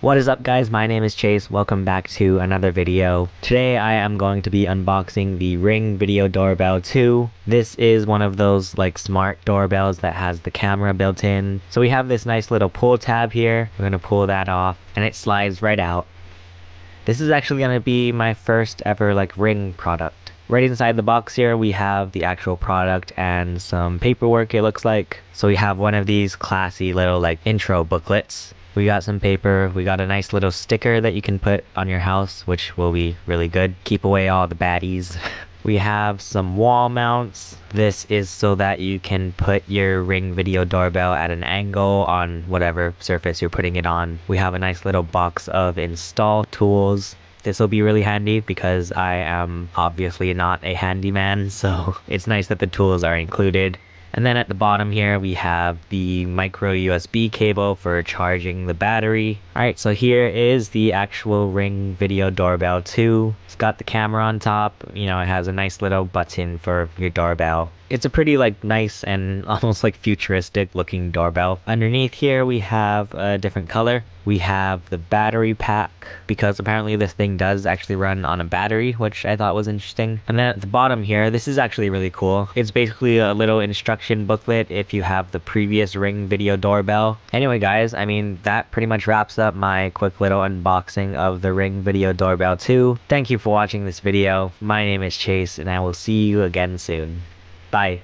What is up guys, my name is Chase, welcome back to another video. Today I am going to be unboxing the Ring Video Doorbell 2. This is one of those like smart doorbells that has the camera built in. So we have this nice little pull tab here. We're going to pull that off and it slides right out. This is actually going to be my first ever like Ring product. Right inside the box here we have the actual product and some paperwork it looks like. So we have one of these classy little like intro booklets. We got some paper, we got a nice little sticker that you can put on your house, which will be really good. Keep away all the baddies. We have some wall mounts. This is so that you can put your Ring Video Doorbell at an angle on whatever surface you're putting it on. We have a nice little box of install tools. This will be really handy because I am obviously not a handyman, so it's nice that the tools are included. And then at the bottom here we have the micro USB cable for charging the battery. Alright, so here is the actual Ring Video Doorbell 2. It's got the camera on top, you know, it has a nice little button for your doorbell. It's a pretty like nice and almost like futuristic looking doorbell. Underneath here we have a different color. We have the battery pack because apparently this thing does actually run on a battery, which I thought was interesting. And then at the bottom here, this is actually really cool. It's basically a little instruction booklet if you have the previous Ring Video Doorbell. Anyway guys, I mean that pretty much wraps up my quick little unboxing of the Ring Video Doorbell 2. Thank you for watching this video. My name is Chase and I will see you again soon. Bye.